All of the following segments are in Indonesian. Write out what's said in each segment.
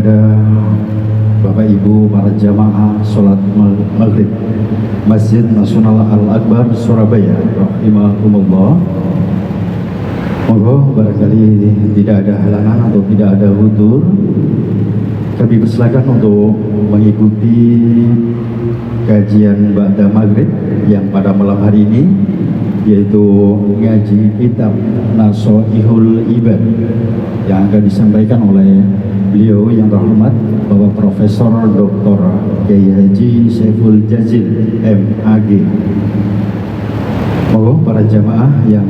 kepada Bapak Ibu para jamaah sholat maghrib Masjid Nasional Al-Akbar Surabaya rahimahumullah. Monggo barangkali tidak ada halangan atau tidak ada udzur, kami persilakan untuk mengikuti kajian ba'da maghrib yang pada malam hari ini, yaitu ngaji kitab Nasha'ihul Ibad yang akan disampaikan oleh beliau yang terhormat Bapak Profesor Dr. Kiai Haji Saiful Jazil MAG. Monggo para jamaah yang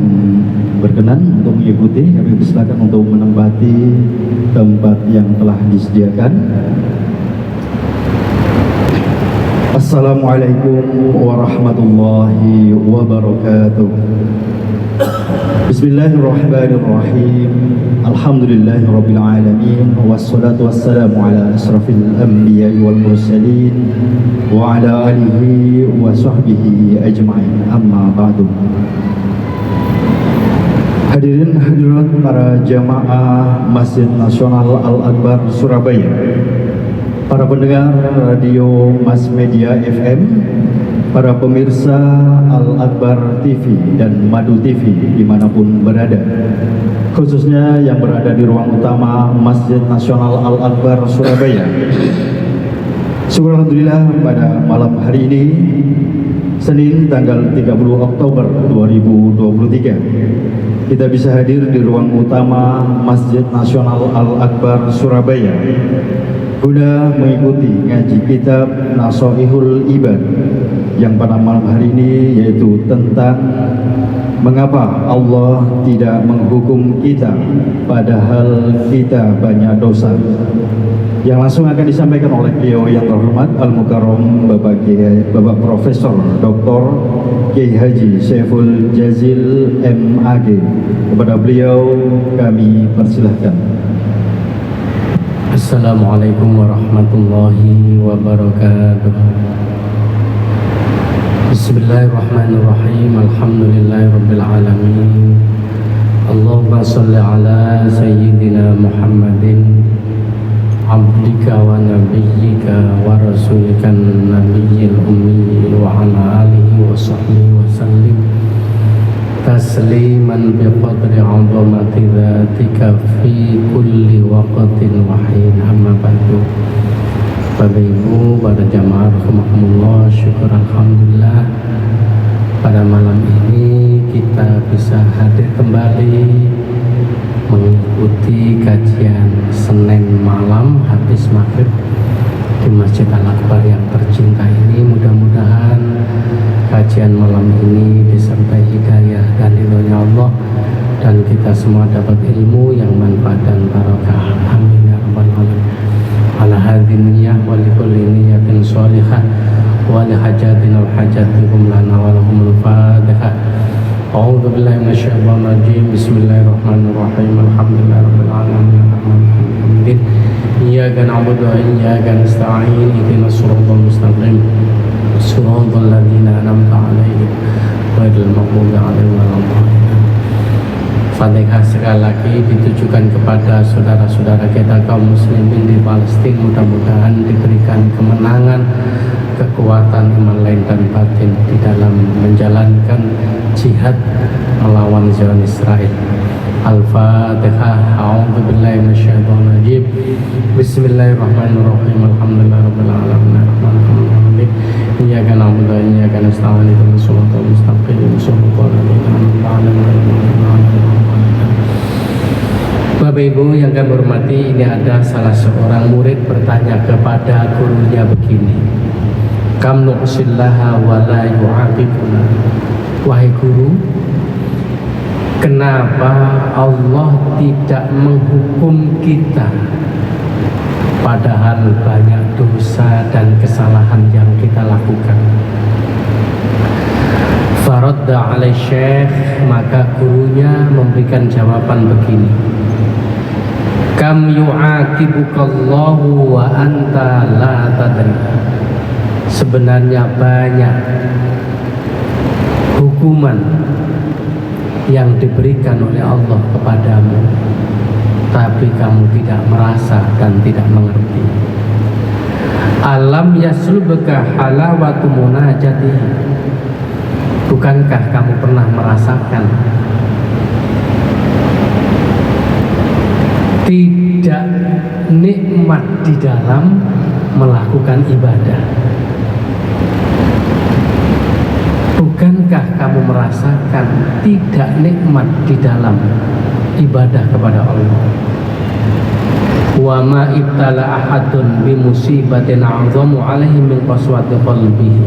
berkenan untuk mengikuti, kami persilakan untuk menempati tempat yang telah disediakan. Assalamualaikum warahmatullahi wabarakatuh. Bismillahirrahmanirrahim. Alhamdulillahirabbil alamin, wassalatu wassalamu ala asrafil anbiya'i wal mursalin wa ala alihi wa sahbihi ajma'in. Amma ba'du. Hadirin hadirat para jamaah Masjid Nasional Al-Akbar Surabaya, para pendengar radio Mass Media FM, para pemirsa Al-Akbar TV dan Madu TV dimanapun berada, khususnya yang berada di ruang utama Masjid Nasional Al-Akbar Surabaya. Syukur alhamdulillah pada malam hari ini, Senin tanggal 30 Oktober 2023, kita bisa hadir di ruang utama Masjid Nasional Al-Akbar Surabaya guna mengikuti ngaji kitab Nasha'ihul Ibad yang pada malam hari ini, yaitu tentang mengapa Allah tidak menghukum kita padahal kita banyak dosa, yang langsung akan disampaikan oleh beliau yang terhormat Al-Mukarram Bapak Profesor Dr. Kiai Haji Saiful Jazil MAG. Kepada beliau kami persilahkan. Assalamualaikum warahmatullahi wabarakatuh. Bismillahirrahmanirrahim. Alhamdulillahirabbil alamin. Allahumma shalli ala sayyidina Muhammadin abdika wa nabiyyika wa rasulika nabiyyil ummi wa ala alihi wa sahbihi wa sallim tasliman biqadri 'azamati dzatika fi kulli waqtin wa hin. Amma ba'du. Bapak Ibu para jamaah rahimakumullah, syukur alhamdulillah pada malam ini kita bisa hadir kembali mengikuti kajian Senin malam habis maghrib di Masjid Al-Akbar yang tercinta ini. Mudah-mudahan kajian malam ini disertai hidayah dan ridhonya Allah, dan kita semua dapat ilmu yang manfaat dan barakah. Amin ya rabbal alamin. Ala hadhin niyah wa likulli niyatin sholihah wa li hajatin al hajatikum lana wa lahumul fatihah. A'udzu billahi minasyaitonir rajim. Bismillahirrahmanirrahim. Alhamdulillahirabbil alamin. Arrahmanirrahim. Iyyaka na'budu wa iyyaka nasta'in. Ihdinas siratal mustaqim. Shiratal ladzina an'amta 'alaihim ghairil maghdubi 'alaihim waladdallin. Fatihah sekali lagi ditujukan kepada saudara-saudara kita kaum muslimin di Palestina. Mudah-mudahan diberikan kemenangan, kekuatan iman lahir dan batin di dalam menjalankan jihad melawan Zionis Israel. Al-Fatihah. A'udzubillahi minasyaitonir rajim. Bismillahirrahmanirrahim. Alhamdulillahirabbil alamin. Arrahmanirrahim. Iyyaka na'budu wa iyyaka nasta'in. Ihdinas siratal mustaqim. Shiratal ladzina an'amta 'alaihim. Bapak Ibu yang kami hormati, ini ada salah seorang murid bertanya kepada gurunya begini, kam nuqsillaha wa la yu'aqibuna. Wahai guru, kenapa Allah tidak menghukum kita padahal banyak dosa dan kesalahan yang kita lakukan? Faradda alaih syekh, maka gurunya memberikan jawaban begini, kam yu'aqibukallahu wa anta la tadri. Sebenarnya banyak hukuman yang diberikan oleh Allah kepadamu tapi kamu tidak merasa dan tidak mengerti. Alam yaslubka halawatu munajati, bukankah kamu pernah merasakan tidak nikmat di dalam melakukan ibadah? Bukankah kamu merasakan tidak nikmat di dalam ibadah kepada Allah? Wa ma ibtala ahadun bi musibatin 'azamu 'alaihi min qaswati qalbihi.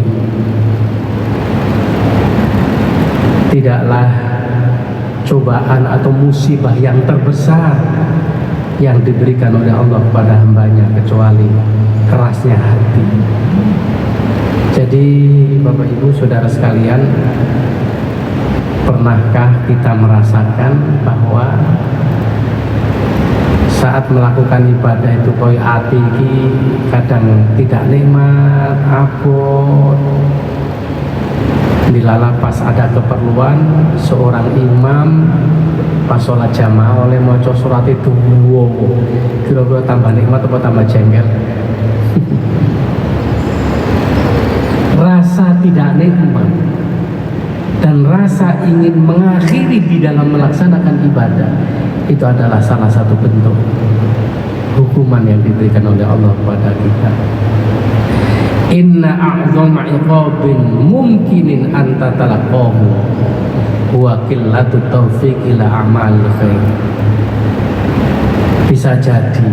Tidaklah cobaan atau musibah yang terbesar yang diberikan oleh Allah kepada hambanya kecuali kerasnya hati. Jadi Bapak Ibu Saudara sekalian, pernahkah kita merasakan bahwa saat melakukan ibadah itu koi hati kadang tidak nikmat, abot. Dilala pas ada keperluan seorang imam pas sholat jamaah oleh maca surat itu, wow, kira-kira tambah nikmat atau tambah jengkel? Rasa tidak nikmat dan rasa ingin mengakhiri di dalam melaksanakan ibadah itu adalah salah satu bentuk hukuman yang diberikan oleh Allah kepada kita. Inna a'zama iqabin mumkinin anta talaqahu wa qillatu taufiq ila amal khair. Bisa jadi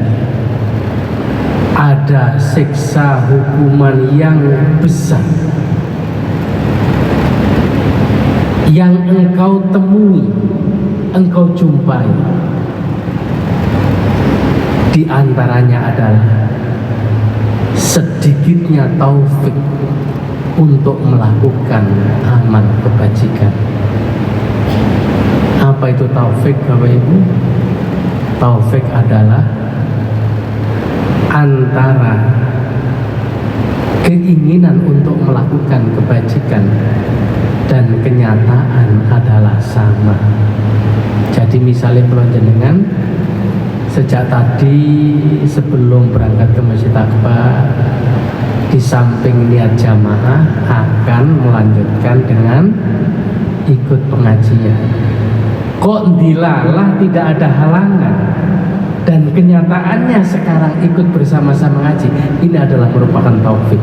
ada siksa hukuman yang besar yang engkau temui, engkau jumpai. Di antaranya adalah sedikitnya taufik untuk melakukan amal kebajikan. Apa itu taufik, Bapak Ibu? Taufik adalah antara keinginan untuk melakukan kebajikan dan kenyataan adalah sama. Jadi misalnya pelonjenengan sejak tadi sebelum berangkat ke Masjid Akbar, di samping niat jamaah akan melanjutkan dengan ikut pengajian. Kok dilalah tidak ada halangan dan kenyataannya sekarang ikut bersama-sama ngaji, ini adalah merupakan taufik.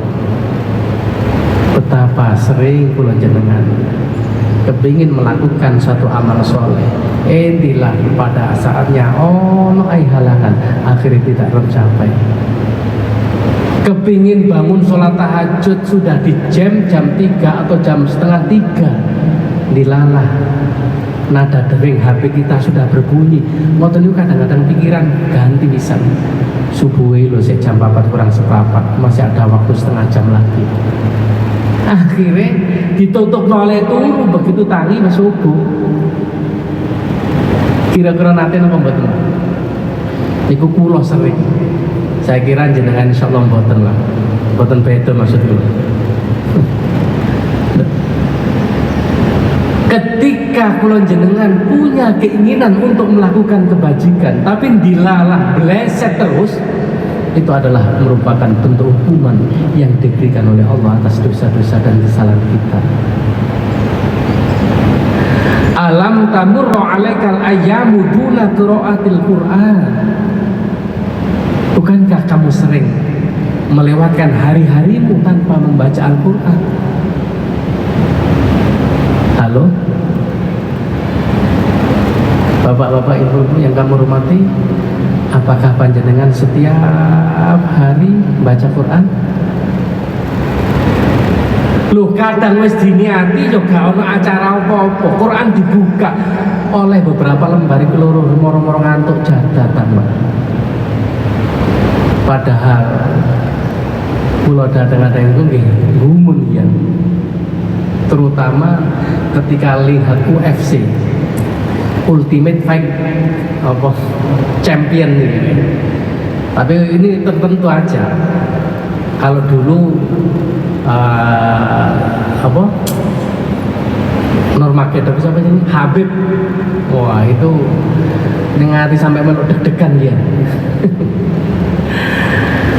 Betapa sering kula jenengan kepingin melakukan suatu amal soleh, dilah pada saatnya no ai halangan, akhirnya tidak tercapai. Kepingin bangun sholat tahajud sudah di jam 3 atau jam setengah 3, dilalah nada dering HP kita sudah berbunyi. Ngoten niku kadang-kadang pikiran ganti pisan. Subuhe lho sik jam 4 kurang seperempat, masih ada waktu setengah jam lagi. Akhirnya ditutup oleh turu begitu tangi mas subuh. Kira-kira nanti apa mboten? Iku kula sering. Saya kira jenengan insyaallah mboten lah. Mboten beda maksudku. Ketika kula jenengan punya keinginan untuk melakukan kebajikan tapi dilalah bleset terus, itu adalah merupakan bentuk hukuman yang diberikan oleh Allah atas dosa-dosa dan kesalahan kita. Alam tamurru alaikal ayyamu duna qiraatil Qur'an. Bukankah kamu sering melewatkan hari-harimu tanpa membaca Al-Qur'an? Halo? Bapak-bapak, ibu-ibu yang kamu hormati, apakah panjenengan setiap hari baca Quran? Loh, kadang wis diniati juga ono acara apa-apa, Quran dibuka oleh beberapa lembar iki loro moro-moro ngantuk jadatan, Pak. Padahal kula kadang-kadang itu nggih gumun ya. Terutama ketika lihat UFC Ultimate Fight apa champion ini. Tapi ini tertentu aja. Kalau dulu apa Nurmagomedov siapa ini Habib, wah itu Nengati sampai meluk deg-degan ya.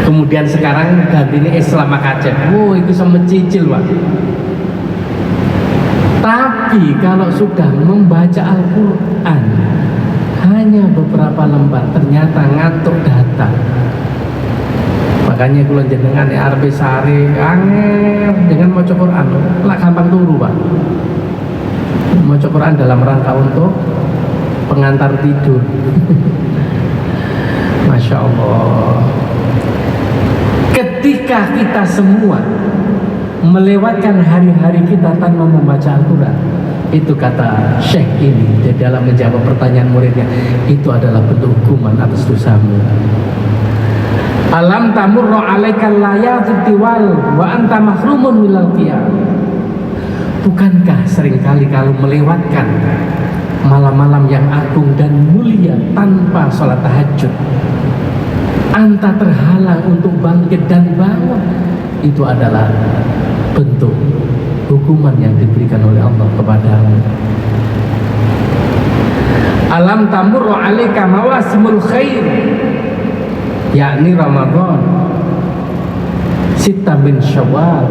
Kemudian sekarang ganti ini Islam Makassar. Wow, itu sama cicil Pak. Tapi kalau sudah membaca Al-Quran hanya beberapa lembar, ternyata ngantuk datang. Makanya kalau jenengan arep sare angel dengan maca Quran, lah gampang turu Pak. Maca Quran dalam rangka untuk pengantar tidur. Masya Allah. Ketika kita semua melewatkan hari-hari kita tanpa membaca Al-Quran, itu kata Syekh ini di dalam menjawab pertanyaan muridnya, itu adalah bentuk hukuman atas dosamu. Alam tamurru alaikal layatu tiwal wa anta mahrumun minal qiyam. Bukankah seringkali kalau melewatkan malam-malam yang agung dan mulia tanpa sholat tahajud, anta terhalang untuk bangkit dan bangun? Itu adalah bentuk hukuman yang diberikan oleh Allah kepadamu. Alam tamurru alaika mawasimul khair, yakni Ramadan, Sita min Syawal,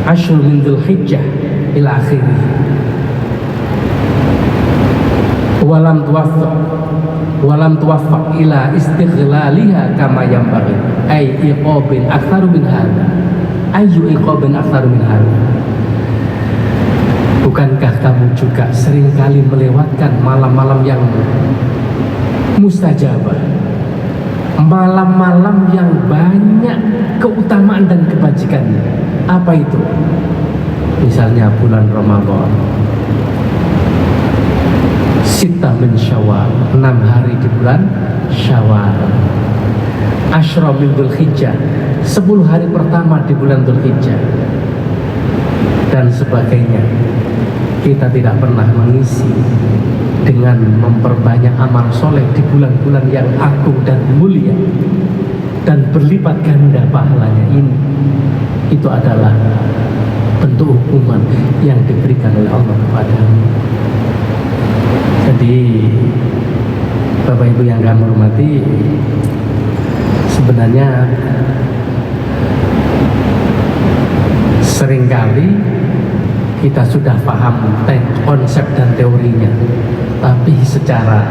Ashur min Dzulhijjah ila akhirih. Walam tuwaffaq ila istighlaliha kama yanbaghi ay iqabin aktsaru min hadza ayu iqabin aktsaru min hadza. Bukankah kamu juga seringkali melewatkan malam-malam yang mustajabah, malam-malam yang banyak keutamaan dan kebajikannya? Apa itu? Misalnya bulan Ramadan, Sita min Syawal, 6 hari di bulan Syawal, Asyra min Dzulhijjah, 10 hari pertama di bulan Dzulhijjah, dan sebagainya. Kita tidak pernah mengisi dengan memperbanyak amal soleh di bulan-bulan yang agung dan mulia dan berlipat ganda pahalanya ini. Itu adalah bentuk hukuman yang diberikan oleh Allah kepadamu. Jadi Bapak Ibu yang kami hormati, sebenarnya seringkali kita sudah paham konsep dan teorinya, tapi secara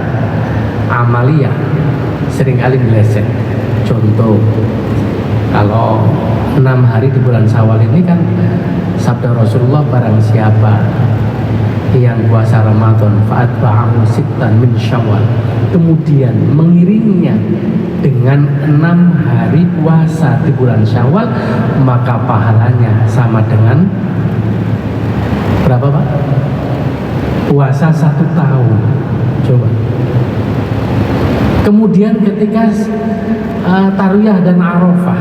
amaliyah seringkali meleset. Contoh, kalau 6 hari di bulan Syawal ini kan sabda Rasulullah, barang siapa yang puasa Ramadan fa'atba'ahu sittan min Syawal, kemudian mengiringinya dengan 6 hari puasa di bulan Syawal, maka pahalanya sama dengan berapa Pak? Puasa 1 tahun. Coba. Kemudian ketika Tarwiyah dan Arafah,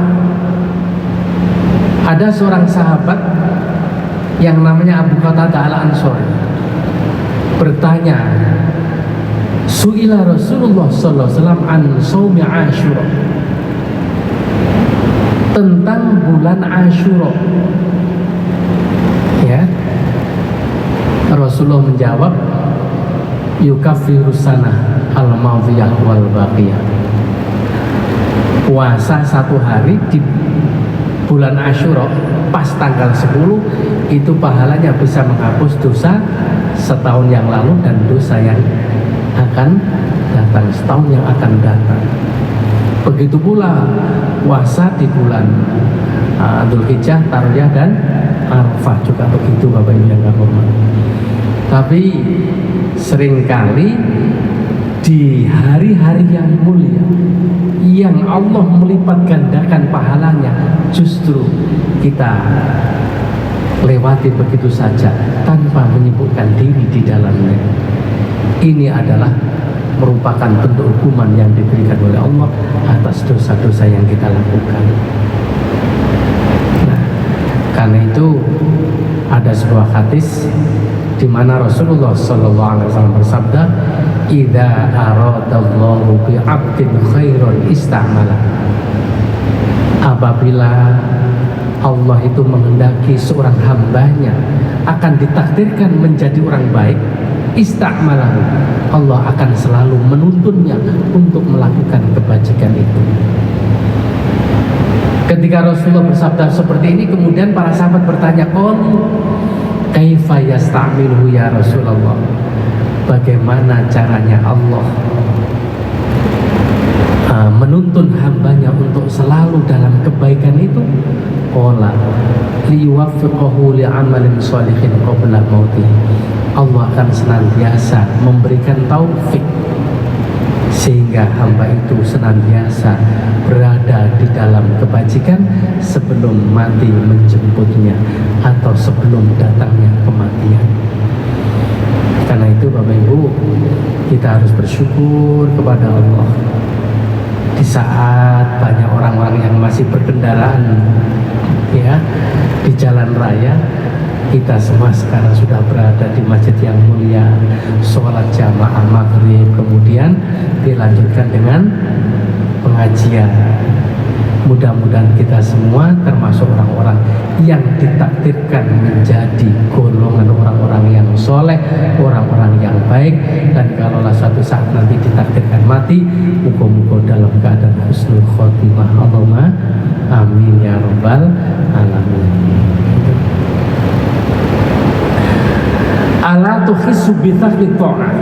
ada seorang sahabat yang namanya Abu Qatadah Al-Ansari bertanya, Su'ila Rasulullah sallallahu alaihi wasallam an shaumi Asyura, tentang bulan Asyura. Ya. Rasulullah menjawab, yukaffiru sanah al-madhiyah wal baqiyah. Puasa 1 hari di bulan Asyura pas tanggal 10 itu pahalanya bisa menghapus dosa setahun yang lalu dan dosa yang akan datang, setahun yang akan datang. Begitu pula puasa di bulan Dzulhijjah, Tarwiyah dan Arafah juga begitu Bapak Ibu yang hormati. Tapi seringkali di hari-hari yang mulia yang Allah melipat gandakan pahalanya, justru kita lewati begitu saja tanpa menyibukkan diri di dalamnya. Ini adalah merupakan bentuk hukuman yang diberikan oleh Allah atas dosa-dosa yang kita lakukan. Nah, karena itu ada sebuah hadis di mana Rasulullah sallallahu alaihi wasallam bersabda, "Idza aradallahu bi 'abdin khairan istamala." Apabila Allah itu menghendaki seorang hambanya akan ditakdirkan menjadi orang baik, istamalahu, Allah akan selalu menuntunnya untuk melakukan kebajikan itu. Ketika Rasulullah bersabda seperti ini, kemudian para sahabat bertanya, kaifa yasta'miluhu ya Rasulullah? Bagaimana caranya Allah menuntun hambanya untuk selalu dalam kebaikan itu? Qala liyuwaffiqahu li'amalin sholihin qabla mautih. Allah akan senantiasa memberikan taufik sehingga hamba itu senantiasa berada di dalam kebajikan sebelum mati menjemputnya atau sebelum datangnya kematian. Karena itu Bapak Ibu, kita harus bersyukur kepada Allah di saat banyak orang-orang yang masih berkendaraan ya di jalan raya. Kita semua sekarang sudah berada di masjid yang mulia, sholat jamaah maghrib, kemudian dilanjutkan dengan pengajian. Mudah-mudahan kita semua termasuk orang-orang yang ditakdirkan menjadi golongan orang-orang yang soleh, orang-orang yang baik, dan kalaulah suatu saat nanti ditakdirkan mati, muka-muka dalam keadaan husnul khotimah. Allahumma amin ya rabbal alamin. Ala tuhissu bithaqi ta'ah.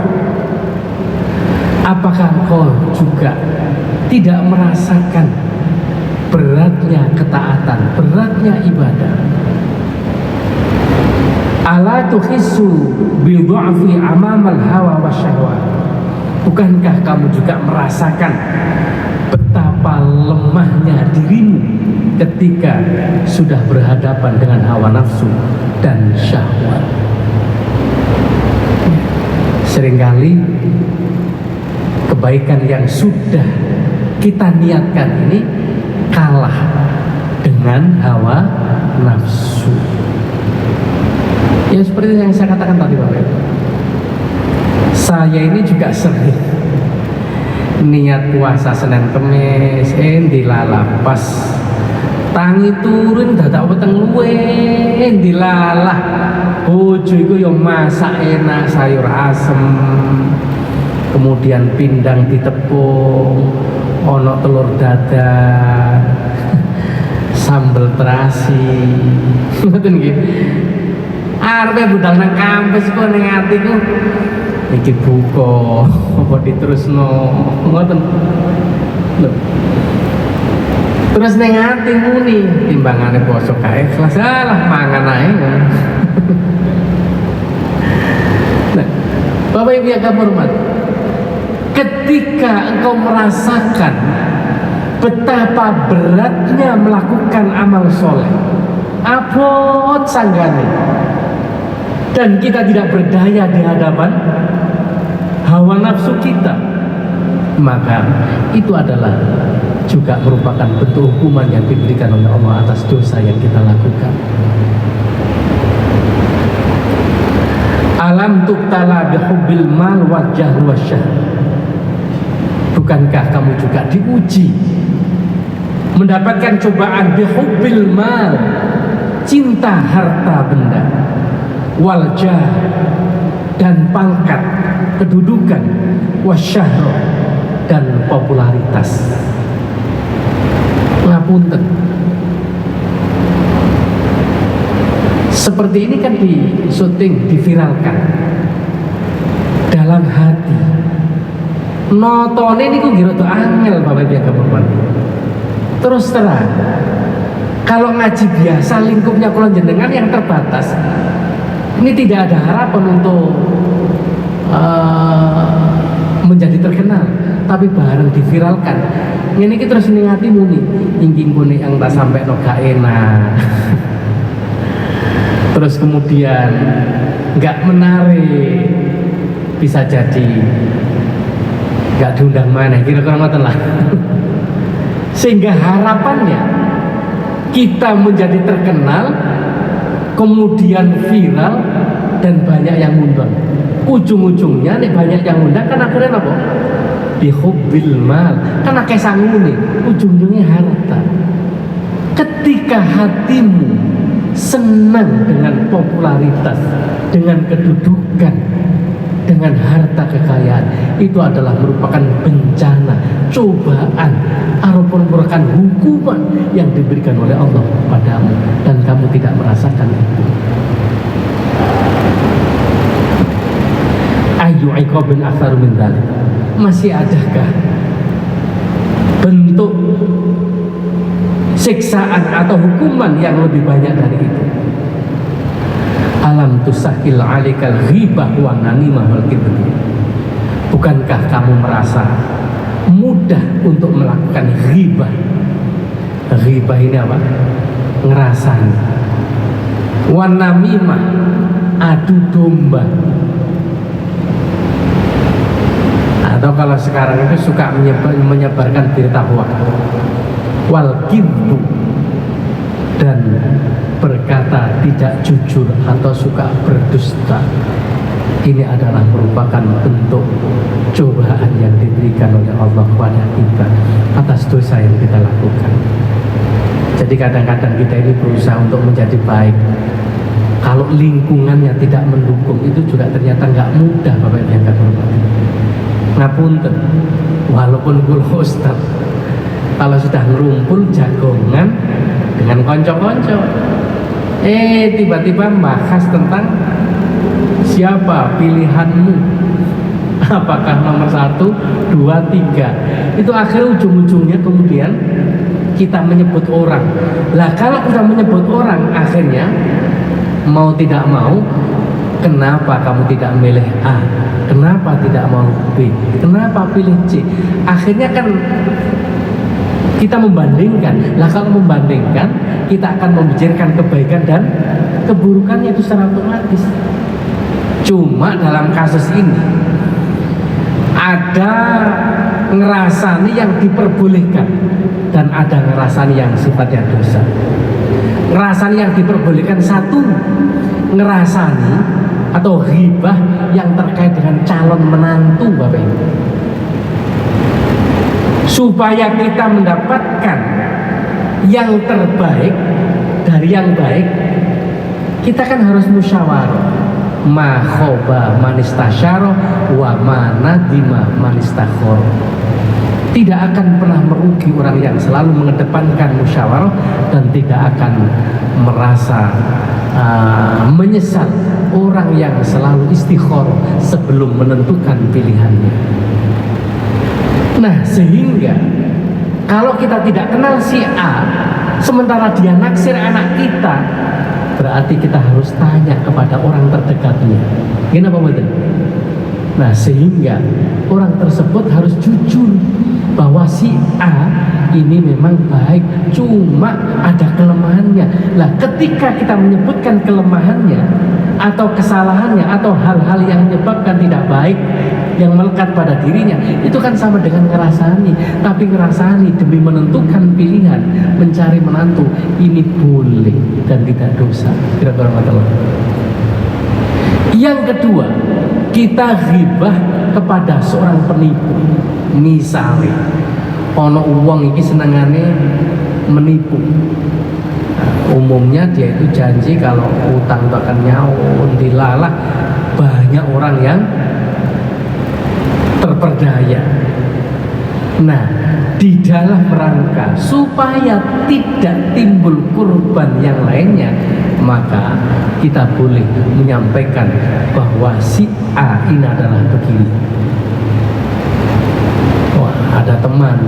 Apakah engkau juga tidak merasakan beratnya ketaatan, beratnya ibadah? Ala tuhissu bi dha'fi amamal hawa wasyahwat. Bukankah kamu juga merasakan betapa lemahnya dirimu ketika sudah berhadapan dengan hawa nafsu dan syahwat? Seringkali kebaikan yang sudah kita niatkan ini kalah dengan hawa nafsu. Ya seperti yang saya katakan tadi Bapak Ibu, saya ini juga sering niat puasa Senin Kemis, dilalah pas tangi turun dadak weteng luwe, dilalah bojo iku yo masak enak sayur asem, kemudian pindang ditepung, ono telur dadar, sambel terasi, ngoten nggih. Arepe budal nang kampus kok ning atiku iki buka apa diterusno ngoten. Lho. Terus ning ati muni timbangane poso kae ikhlas alah mangan ae. Nah, Bapak Ibu yang kami hormati, ketika engkau merasakan betapa beratnya melakukan amal soleh, abot sanggane, dan kita tidak berdaya di hadapan hawa nafsu kita, maka itu adalah juga merupakan bentuk hukuman yang diberikan oleh Allah atas dosa yang kita lakukan. Alam tuktala bihubbil mal wajah wasyah. Bukankah kamu juga diuji mendapatkan cobaan bihubbil mal, cinta harta benda, waljah dan pangkat, kedudukan, wasyahro dan popularitas. Ngapunten, seperti ini kan di syuting, diviralkan dalam hati. Notone niku ngira tuh angel Bapak Ibu yang hormati. Terus terang, kalau ngaji biasa lingkupnya kula jenengan yang terbatas, ini tidak ada harapan untuk menjadi terkenal. Tapi bareng diviralkan, ini kita terus ningati muni, ingin kuning yang tak sampai no gak enak. Terus kemudian nggak menarik, bisa jadi nggak diundang mana, kira-kira ngoten lah. Sehingga harapannya kita menjadi terkenal, kemudian viral dan banyak yang ngundang. Ujung-ujungnya nih banyak yang ngundang kan akhirnya apa? Bihubbil mal, kan akeh sangune, ujung-ujungnya harta. Ketika hatimu senang dengan popularitas, dengan kedudukan, dengan dengan harta kekayaan, itu adalah merupakan bencana, cobaan, ataupun merupakan hukuman yang diberikan oleh Allah padamu, dan kamu tidak merasakan itu. Ayu iqabin aktsar min dzalik. Masih adakah bentuk siksaan atau hukuman yang lebih banyak dari itu? Alam tusahil alikal ghibah wa namimah wal kibr. Bukankah kamu merasa mudah untuk melakukan ghibah? Ghibah ini apa? Ngerasani. Wa namimah, adu domba. Atau kalau sekarang itu suka menyebarkan berita hoax. Wal kibr, dan berkata tidak jujur atau suka berdusta. Ini adalah merupakan bentuk cobaan yang diberikan oleh Allah kepada kita atas dosa yang kita lakukan. Jadi kadang-kadang kita ini berusaha untuk menjadi baik. Kalau lingkungannya tidak mendukung, itu juga ternyata nggak mudah, Bapak Ibu yang hormati. Ngapunten, walaupun kula ustaz, kalau sudah ngerumpul jagongan dengan konco-konco, tiba-tiba bahas tentang siapa pilihanmu, apakah nomor 1, 2, 3. Itu akhirnya ujung-ujungnya kemudian kita menyebut orang. Lah kalau kita menyebut orang, akhirnya mau tidak mau, kenapa kamu tidak milih A? Kenapa tidak mau B? Kenapa pilih C? Akhirnya kan kita membandingkan. Lah kalau membandingkan, kita akan membicarakan kebaikan dan keburukannya itu secara otomatis. Cuma dalam kasus ini ada ngerasani yang diperbolehkan dan ada ngerasani yang sifatnya dosa. Ngerasani yang diperbolehkan, satu, ngerasani atau ghibah yang terkait dengan calon menantu, Bapak Ibu. Supaya kita mendapatkan yang terbaik dari yang baik, kita kan harus musyawarah. Ma khoba manistasyara wa ma nadima manistakhor. Tidak akan pernah merugi orang yang selalu mengedepankan musyawarah dan tidak akan merasa menyesal orang yang selalu istikharah sebelum menentukan pilihannya. Nah, sehingga kalau kita tidak kenal si A, sementara dia naksir anak kita, berarti kita harus tanya kepada orang terdekatnya. Kenapa betul? Nah, sehingga orang tersebut harus jujur bahwa si A ini memang baik, cuma ada kelemahannya. Lah, ketika kita menyebutkan kelemahannya atau kesalahannya atau hal-hal yang menyebabkan tidak baik yang melekat pada dirinya, itu kan sama dengan ngerasani. Tapi ngerasani demi menentukan pilihan, mencari menantu, ini boleh dan tidak dosa. Kira-kira yang kedua, kita ghibah kepada seorang penipu. Misalnya ono uang ini senengane menipu. Umumnya dia itu janji kalau utang akan nyawa, dilalah. Banyak orang yang terperdaya. Nah, di dalam rangka supaya tidak timbul korban yang lainnya, maka kita boleh menyampaikan bahwa si A ini adalah begini. Wah, ada teman,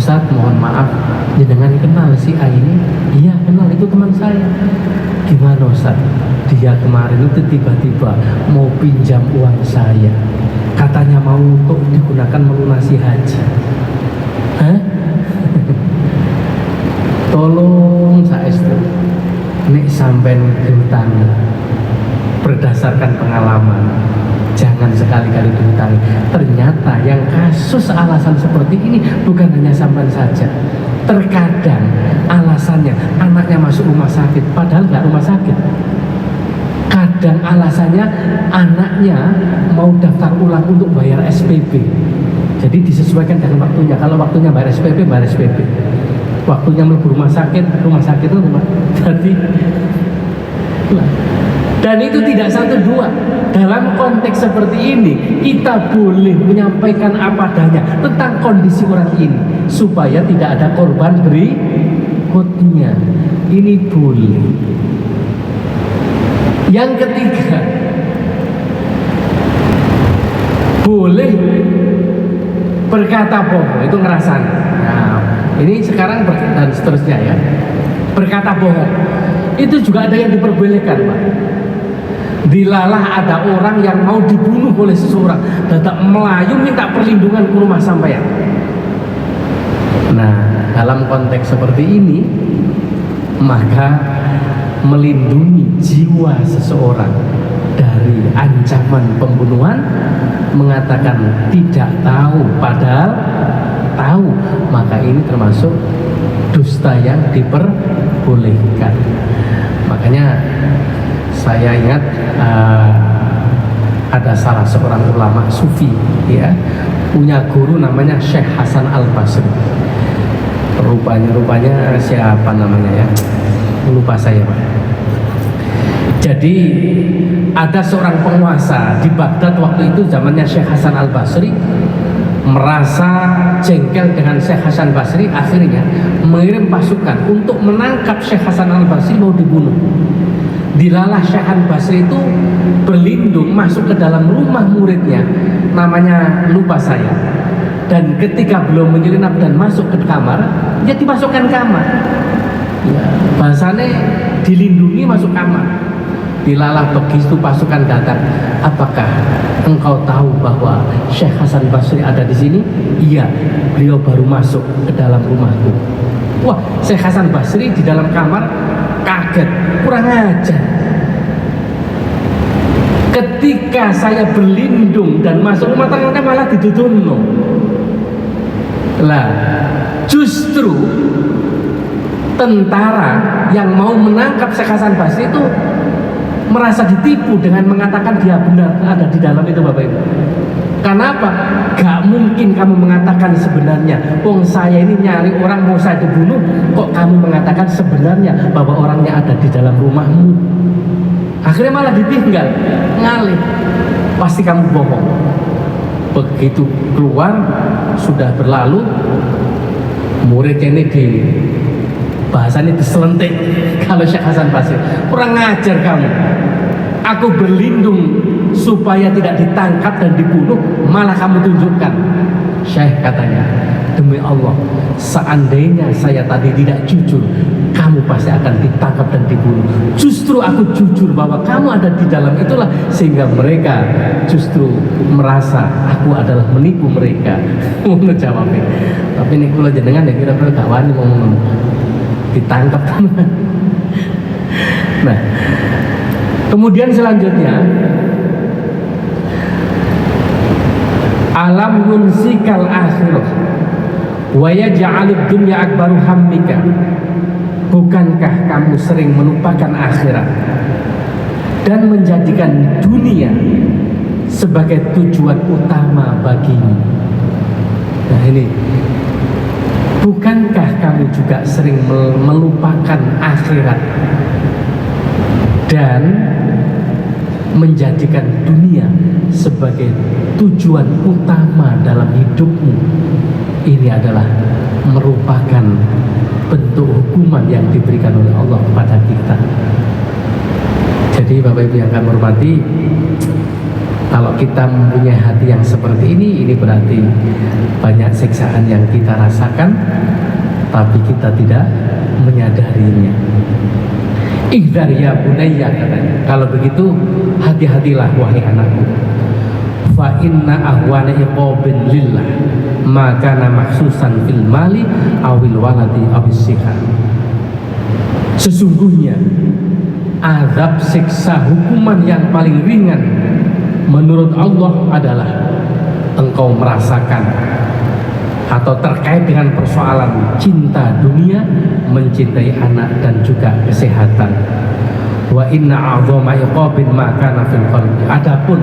Ustaz, mohon maaf, jenengan kenal si A ini? Iya, kenal, itu teman saya. Gimana Ustaz? Dia kemarin itu tiba-tiba mau pinjam uang saya, katanya mau untuk digunakan melunasi haji. Hah? Tolong saestu, nek sampean diutangi, berdasarkan pengalaman, jangan sekali-kali diutangi. Ternyata yang kasus alasan seperti ini bukan hanya sampean saja. Terkadang alasannya anaknya masuk rumah sakit, padahal nggak rumah sakit. Kadang alasannya anaknya mau daftar ulang untuk bayar SPP. Jadi disesuaikan dengan waktunya. Kalau waktunya bayar SPP, bayar SPP. Waktunya melebur rumah sakit itu rumah. Jadi Dan itu tidak satu dua. Dalam konteks seperti ini kita boleh menyampaikan apa adanya tentang kondisi orang ini supaya tidak ada korban berikutnya. Ini boleh. Yang ketiga, boleh berkata bohong, itu ngerasain. Nah, ini sekarang dan seterusnya ya. Berkata bohong itu juga ada yang diperbolehkan, Pak. Dilalah ada orang yang mau dibunuh oleh seseorang, datang melayu minta perlindungan ke rumah sampean. Nah, dalam konteks seperti ini maka melindungi jiwa seseorang dari ancaman pembunuhan, mengatakan tidak tahu padahal tahu, maka ini termasuk dusta yang diperbolehkan. Makanya saya ingat ada salah seorang ulama sufi ya, punya guru namanya Syekh Hasan Al-Basri. Rupanya siapa namanya ya, lupa saya, Pak. Jadi ada seorang penguasa di Baghdad waktu itu zamannya Syekh Hasan Al-Basri, merasa jengkel dengan Syekh Hasan Basri, akhirnya mengirim pasukan untuk menangkap Syekh Hasan Al-Basri mau dibunuh. Dilalah Syekh Hasan Basri itu berlindung masuk ke dalam rumah muridnya, namanya lupa saya. Dan ketika belum menyelinap dan masuk ke kamar, dia dimasukkan kamar. Ya, bahasanya dilindungi masuk kamar. Dilalah begitu pasukan datang, apakah engkau tahu bahwa Syekh Hasan Basri ada di sini? Iya, beliau baru masuk ke dalam rumahku. Wah, Syekh Hasan Basri di dalam kamar kaget, kurang ajar. Ketika saya berlindung dan masuk rumah tangga malah dituduhno. Lah, justru tentara yang mau menangkap Syekh Hasan Basri itu merasa ditipu dengan mengatakan dia benar ada di dalam itu, Bapak Ibu. Kenapa? Gak mungkin kamu mengatakan sebenarnya. Wong saya ini nyari orang mau saya dibunuh, kok kamu mengatakan sebenarnya bahwa orangnya ada di dalam rumahmu? Akhirnya malah ditinggal, ngalih. Pasti kamu bohong. Begitu keluar, sudah berlalu, muridnya ini di bahasanya diselentik kalau Syekh Hasan Basri, kurang ngajar kamu. Aku berlindung supaya tidak ditangkap dan dibunuh, malah kamu tunjukkan. Syekh katanya, demi Allah, seandainya saya tadi tidak jujur, kamu pasti akan ditangkap dan dibunuh. Justru aku jujur bahwa kamu ada di dalam itulah, sehingga mereka justru merasa aku adalah menipu mereka. Ngono jawabnya. Tapi ini kula jenengan ya kira-kira gak wani ngomong ditangkap. Nah, kemudian selanjutnya, alam yunsikal akhirah wa yaj'alud dunya akbaru hammika. Bukankah kamu sering melupakan akhirat dan menjadikan dunia sebagai tujuan utama bagimu? Nah ini, bukankah kamu juga sering melupakan akhirat dan menjadikan dunia sebagai tujuan utama dalam hidupmu? Ini adalah merupakan bentuk hukuman yang diberikan oleh Allah kepada kita. Jadi Bapak Ibu yang kami hormati, kalau kita mempunyai hati yang seperti ini berarti banyak siksaan yang kita rasakan, tapi kita tidak menyadarinya. Ihdar ya bunayya, katanya. Kalau begitu hati-hatilah wahai anakku. Fa inna ahwana iqabin lillah maka maksusan fil mali awil waladi awis siha. Sesungguhnya azab siksa hukuman yang paling ringan menurut Allah adalah engkau merasakan atau terkait dengan persoalan cinta dunia, mencintai anak dan juga kesehatan. Wa inna a'dhama iqabin ma kana fil qalbi. Adapun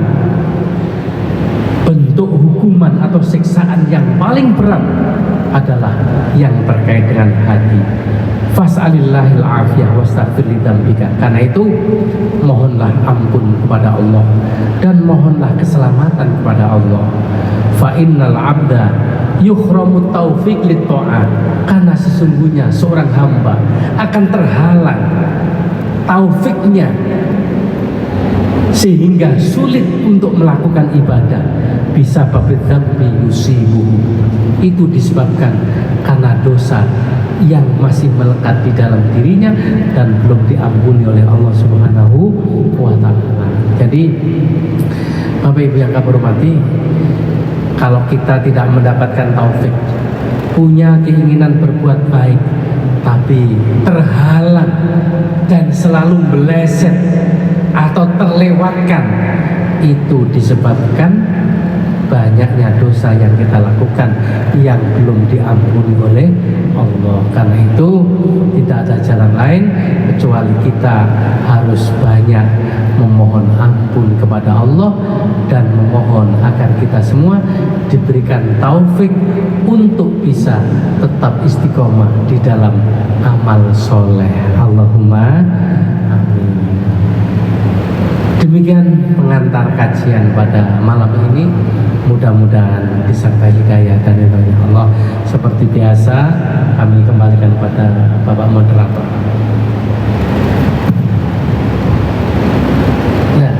bentuk hukuman atau siksaan yang paling berat adalah yang terkait dengan hati. Fas'alillahil afiyah wastaghfir lidzambika. Karena itu mohonlah ampun kepada Allah dan mohonlah keselamatan kepada Allah. Fa innal 'abda yuhramu taufiq lit ta'at. Karena sesungguhnya seorang hamba akan terhalang taufiknya sehingga sulit untuk melakukan ibadah. Bisa babit dzambi yusibu. Itu disebabkan karena dosa yang masih melekat di dalam dirinya dan belum diampuni oleh Allah Subhanahu wa ta'ala. Jadi Bapak Ibu yang kami hormati, kalau kita tidak mendapatkan taufik, punya keinginan berbuat baik tapi terhalang dan selalu meleset atau terlewatkan, itu disebabkan banyaknya dosa yang kita lakukan yang belum diampuni oleh Allah. Karena itu tidak ada jalan lain kecuali kita harus banyak memohon ampun kepada Allah dan memohon agar kita semua diberikan taufik untuk bisa tetap istiqomah di dalam amal soleh. Allahumma amin. Demikian pengantar kajian pada malam ini. Mudah-mudahan disertai hidayah dan ridhonya Allah. Seperti biasa kami kembalikan kepada Bapak Moderator. Nah,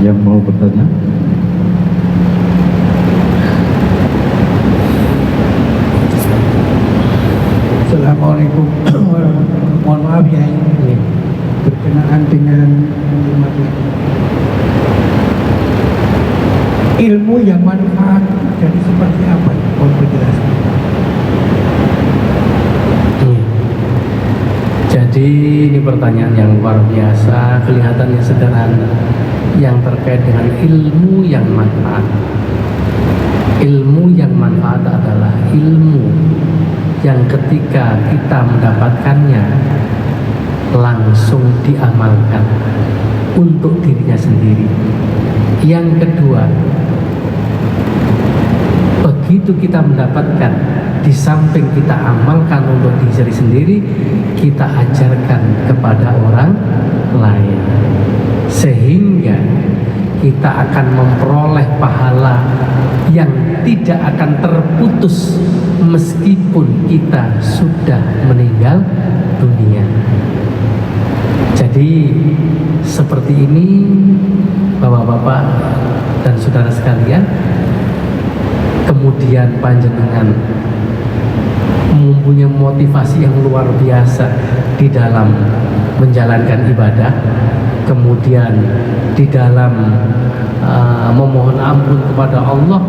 yang mau bertanya? Assalamualaikum warahmatullahi. Mohon maaf ya, ini berkenaan dengan ilmu yang manfaat jadi seperti apa? Mohon penjelasan. Jadi ini pertanyaan yang luar biasa, kelihatannya sederhana, yang terkait dengan ilmu yang manfaat. Ilmu yang manfaat adalah ilmu yang ketika kita mendapatkannya langsung diamalkan untuk dirinya sendiri. Yang kedua, begitu kita mendapatkan, di samping kita amalkan untuk diri sendiri, kita ajarkan kepada orang lain, sehingga kita akan memperoleh pahala yang tidak akan terputus meskipun kita sudah meninggal dunia. Jadi seperti ini Bapak-bapak dan saudara sekalian, kemudian panjenengan mempunyai motivasi yang luar biasa di dalam menjalankan ibadah, kemudian di dalam memohon ampun kepada Allah.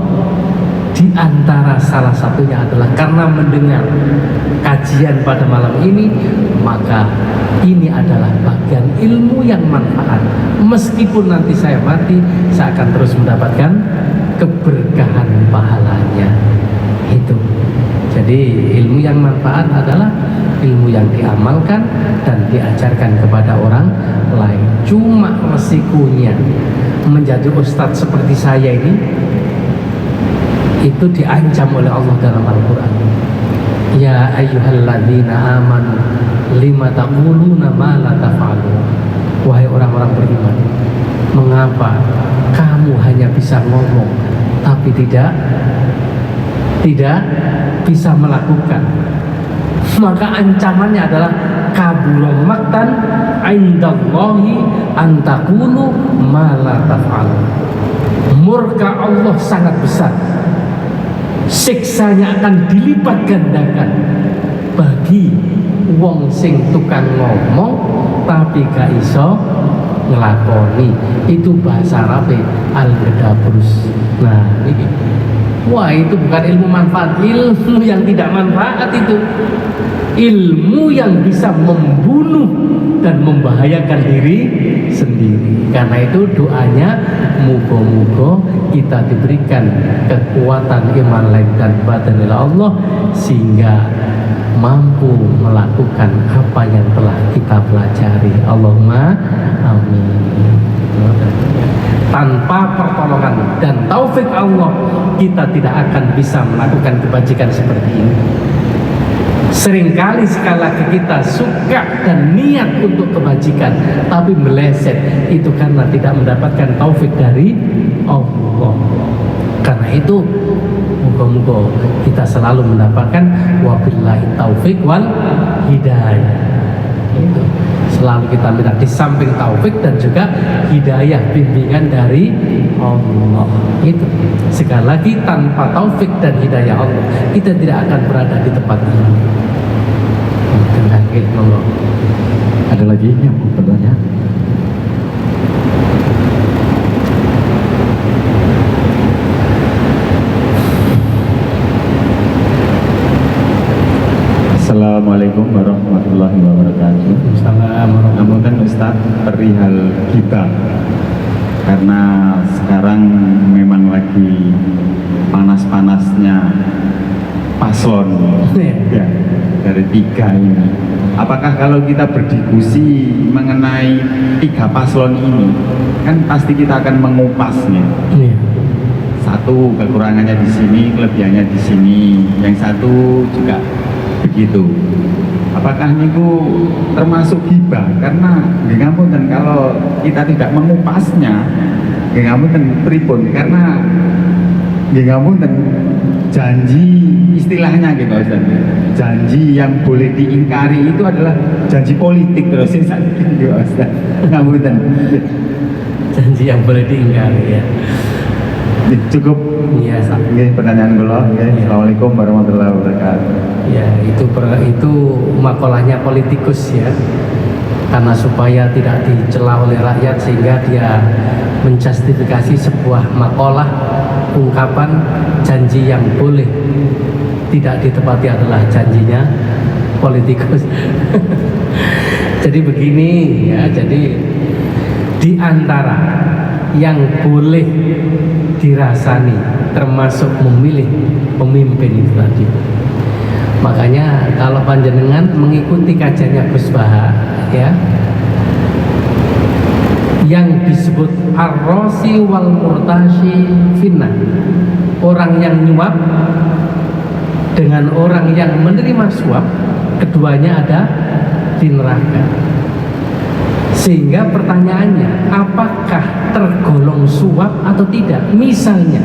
Di antara salah satunya adalah karena mendengar kajian pada malam ini, maka ini adalah bagian ilmu yang manfaat. Meskipun nanti saya mati, saya akan terus mendapatkan keberkahan pahalanya. Itu. Jadi ilmu yang manfaat adalah ilmu yang diamalkan dan diajarkan kepada orang lain. Cuma resikonya menjadi ustadz seperti saya ini, itu diancam oleh Allah dalam Al-Quran. Ya ayyuhalladzina amanu lima taquluna ma la taf'alun. Wahai orang-orang beriman, mengapa kamu hanya bisa ngomong tapi tidak bisa melakukan? Maka ancamannya adalah kabura maqtan indallahi an taqulu ma la taf'alun. Murka Allah sangat besar, siksanya akan dilipat gandakan bagi wong sing tukang ngomong tapi gak iso ngelakoni. Itu bahasa Arab al-gedabrus. Nah ini, wah itu bukan ilmu manfaat, ilmu yang tidak manfaat. Itu ilmu yang bisa membunuh dan membahayakan diri sendiri. Karena itu doanya, muga-muga kita diberikan kekuatan iman lahir dan batin oleh Allah sehingga mampu melakukan apa yang telah kita pelajari. Allahumma amin. Tanpa pertolongan dan taufik Allah, kita tidak akan bisa melakukan kebajikan seperti ini. Seringkali sekali lagi kita suka dan niat untuk kebajikan, tapi meleset itu karena tidak mendapatkan taufik dari Allah. Karena itu moga-moga kita selalu mendapatkan wabillahi taufik wal hidayah. Itu selalu kita minta di samping taufik dan juga hidayah, bimbingan dari Allah. Itu sekali lagi, tanpa taufik dan hidayah Allah kita tidak akan berada di tempat ini. Ada lagi yang mau bertanya? Assalamualaikum warahmatullahi wabarakatuh. Assalamualaikum. Namun kan Ustaz, perihal gibah, karena sekarang memang lagi panas-panasnya paslon ya, dari 3 ini. Apakah kalau kita berdiskusi mengenai 3 paslon ini, kan pasti kita akan mengupasnya. Satu kekurangannya di sini, kelebihannya di sini, yang satu juga begitu. Apakah niku termasuk gibah? Karena ngapunten kalau kita tidak mengupasnya, ngapunten pripun? Karena ngapunten janji, istilahnya gitu Ustaz, janji yang boleh diingkari itu adalah janji politik terus Ustaz. Ngapunten. Janji yang boleh diingkari ya. Cukup ya. Pertanyaan kula. Assalamualaikum warahmatullahi wabarakatuh. Ya, itu makalahnya politikus ya. Karena supaya tidak dicela oleh rakyat sehingga dia menjustifikasi sebuah makalah, ungkapan janji yang boleh tidak ditepati adalah janjinya politikus. Jadi begini ya, jadi di antara yang boleh dirasani termasuk memilih pemimpin itu tadi. Makanya kalau panjenengan mengikuti kajiannya Gus Baha ya, yang disebut ar-rasi wal murtashi finna, orang yang nyuap dengan orang yang menerima suap, keduanya ada di neraka. Sehingga pertanyaannya, apakah tergolong suap atau tidak? Misalnya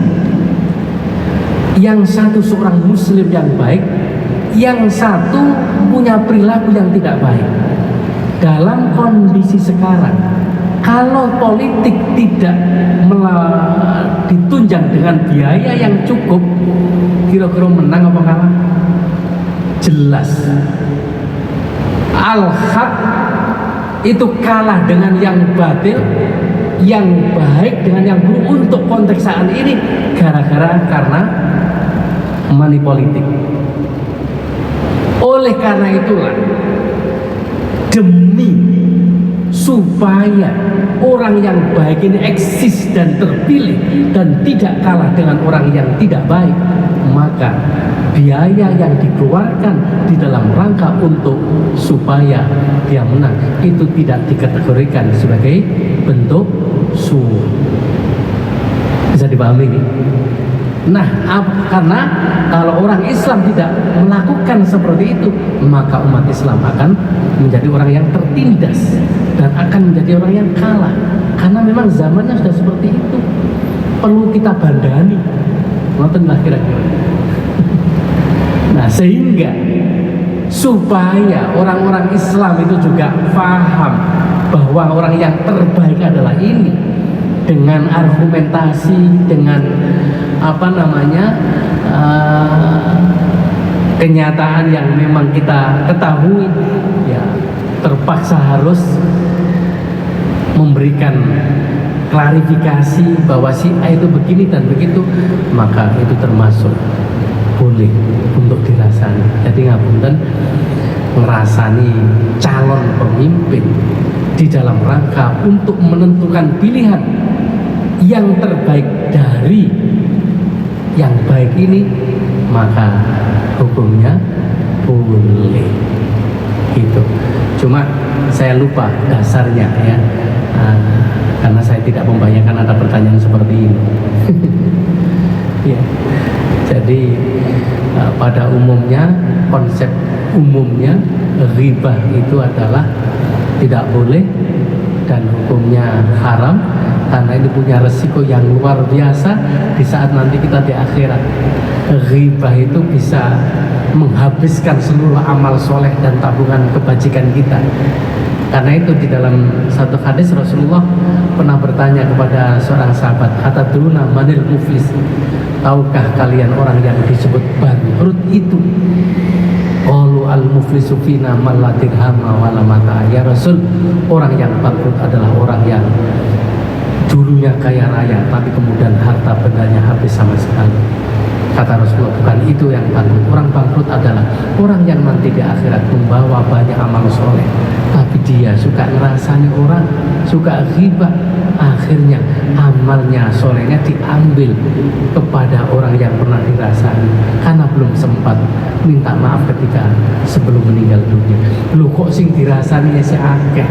yang satu seorang muslim yang baik, yang satu punya perilaku yang tidak baik. Dalam kondisi sekarang, kalau politik tidak ditunjang dengan biaya yang cukup, kira-kira menang apa kalah? Jelas al-haq itu kalah dengan yang batil, yang baik dengan yang buruk. Untuk konteks saat ini karena money politik. Oleh karena itulah, demi supaya orang yang baik ini eksis dan terpilih dan tidak kalah dengan orang yang tidak baik, maka biaya yang dikeluarkan di dalam rangka untuk supaya dia menang itu tidak dikategorikan sebagai bentuk suap. Bisa dipahami ini? Nah, karena kalau orang Islam tidak melakukan seperti itu, maka umat Islam akan menjadi orang yang tertindas dan akan menjadi orang yang kalah. Karena memang zamannya sudah seperti itu. Perlu kita bandani. Ngoten lah kira-kira. Nah, sehingga supaya orang-orang Islam itu juga paham bahwa orang yang terbaik adalah ini, dengan argumentasi, dengan kenyataan yang memang kita ketahui, ya terpaksa harus memberikan klarifikasi bahwa si A itu begini dan begitu, maka itu termasuk boleh untuk dirasani. Jadi ngapunten, ngerasani calon pemimpin di dalam rangka untuk menentukan pilihan yang terbaik dari yang baik ini, maka hukumnya boleh gitu. Cuma saya lupa dasarnya ya, karena saya tidak membayangkan ada pertanyaan seperti ini. Ya. Jadi pada umumnya konsep umumnya ghibah itu adalah tidak boleh dan hukumnya haram, karena ini punya resiko yang luar biasa di saat nanti kita di akhirat. Ghibah itu bisa menghabiskan seluruh amal soleh dan tabungan kebajikan kita. Karena itu di dalam satu hadis Rasulullah pernah bertanya kepada seorang sahabat, atadruna manil muflis, tahukah kalian orang yang disebut bangkrut itu? Qalu al-muflisu fina man la dirhama wa la mata. Ya Rasul, orang yang bangkrut adalah orang yang dulunya kaya raya tapi kemudian harta bendanya habis sama sekali. Kata Rasulullah, bukan itu yang bangkrut. Orang bangkrut adalah orang yang nanti di akhirat membawa banyak amal soleh, tapi dia suka ngerasani orang, suka ghibah. Akhirnya amalnya solehnya diambil kepada orang yang pernah dirasani karena belum sempat minta maaf ketika sebelum meninggal dunia. Lu kok sing dirasaninya si akeh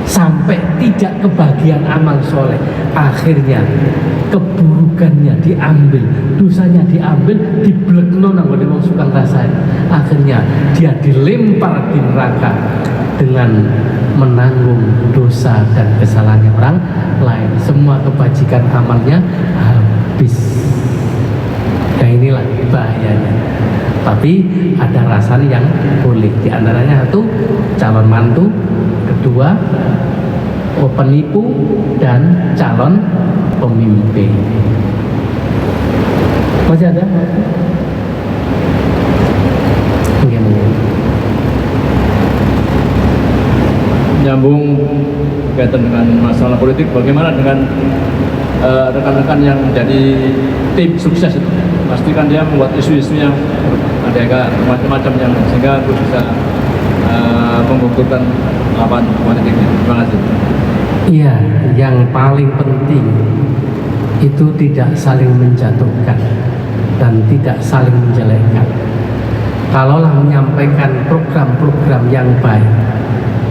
sampai tidak kebagian amal soleh, akhirnya keburukannya diambil, dosanya diambil, diblekno nang ngene wong suka ngrasani. Akhirnya dia dilempar di neraka dengan menanggung dosa dan kesalahannya orang lain. Semua kebajikan amalnya habis. Nah inilah bahayanya. Tapi ada rasanya yang boleh. Di antaranya satu, calon mantu, kedua, penipu, dan calon pemimpin. Masih ada? Mungkin. Nyambung berkaitan dengan masalah politik, bagaimana dengan rekan-rekan yang menjadi tim sukses itu? Pastikan dia membuat isu-isu yang ada macam-macam yang sehingga itu bisa mengukurkan lawan politiknya. Terima kasih. Iya, yang paling penting itu tidak saling menjatuhkan dan tidak saling menjelekkan. Kalaulah menyampaikan program-program yang baik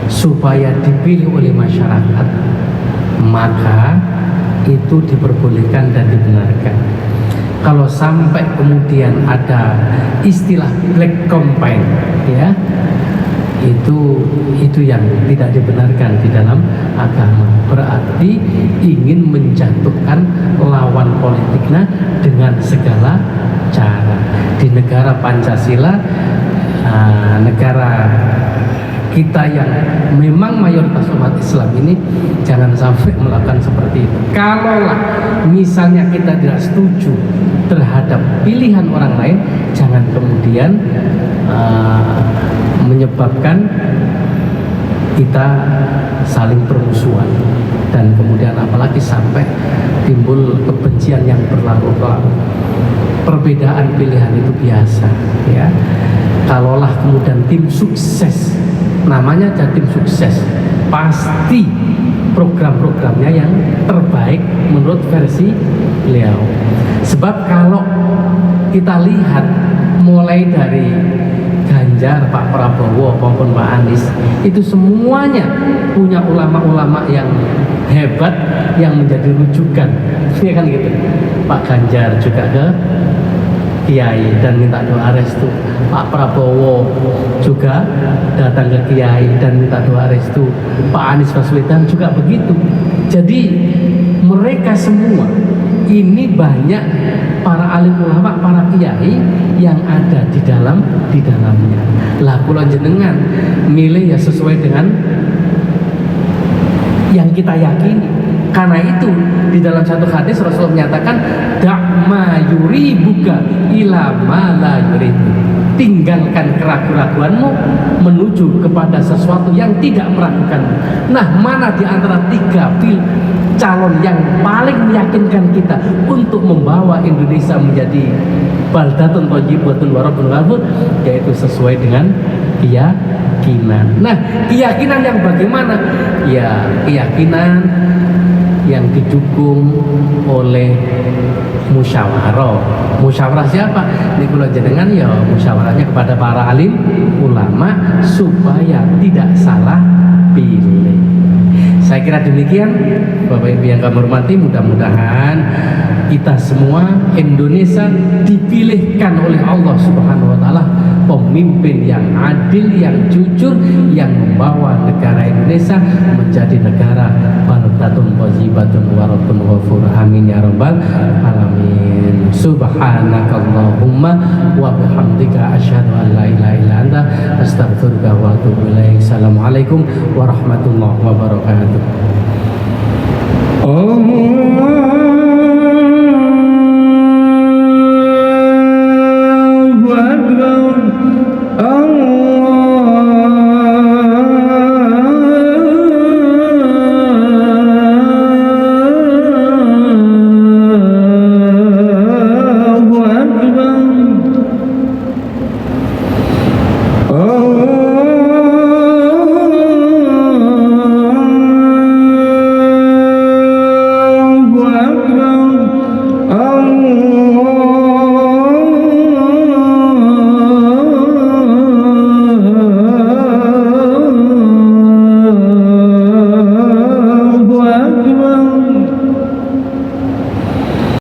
supaya dipilih oleh masyarakat, maka itu diperbolehkan dan dibenarkan. Kalau sampai kemudian ada istilah black campaign, ya, itu yang tidak dibenarkan di dalam agama. Berarti ingin menjatuhkan lawan politiknya dengan segala cara. Di negara Pancasila, negara kita yang memang mayoritas umat Islam ini, jangan sampai melakukan seperti itu. Kalaulah misalnya kita tidak setuju terhadap pilihan orang lain, jangan kemudian menyebabkan kita saling bermusuhan dan kemudian apalagi sampai timbul kebencian yang berlarut-larut. Perbedaan pilihan itu biasa, ya. Kalaulah kemudian tim sukses, namanya jadi tim sukses, pasti program-programnya yang terbaik menurut versi beliau. Sebab kalau kita lihat mulai dari Ganjar, Pak Prabowo maupun Pak Anies, itu semuanya punya ulama-ulama yang hebat yang menjadi rujukan, ya kan gitu. Pak Ganjar juga ke Kiai dan minta doa restu. Pak Prabowo juga datang ke Kiai dan minta doa restu. Pak Anies Baswedan juga begitu. Jadi mereka semua ini banyak para alim ulama, para kiai yang ada di dalamnya. Lah kula jenengan milih ya sesuai dengan yang kita yakini. Karena itu di dalam satu hadis Rasulullah menyatakan da'ma yuribuka ila ma la yuribu. Tinggalkan keraguan-raguanmu menuju kepada sesuatu yang tidak meragukanmu. Nah, mana di antara tiga calon yang paling meyakinkan kita untuk membawa Indonesia menjadi baldatun thayyibatun wa rabbun ghafur, yaitu sesuai dengan keyakinan. Nah, keyakinan yang bagaimana? Ya, keyakinan yang didukung oleh musyawarah. Musyawarah siapa? Ini kula jenengan ya musyawarahnya kepada para alim ulama supaya tidak salah pilih. Saya kira demikian, Bapak Ibu yang kami hormati, mudah-mudahan kita semua, Indonesia dipilihkan oleh Allah Subhanahu wa taala pemimpin yang adil, yang jujur, yang membawa negara Indonesia menjadi negara baldatun thayyibatun wa rabbun ghafur. Amin ya rabbal alamin. Subhanakallahumma wa bihamdika asyhadu an la ilaha illa anta astaghfiruka wa atubu ilaik. Assalamualaikum warahmatullahi wabarakatuh.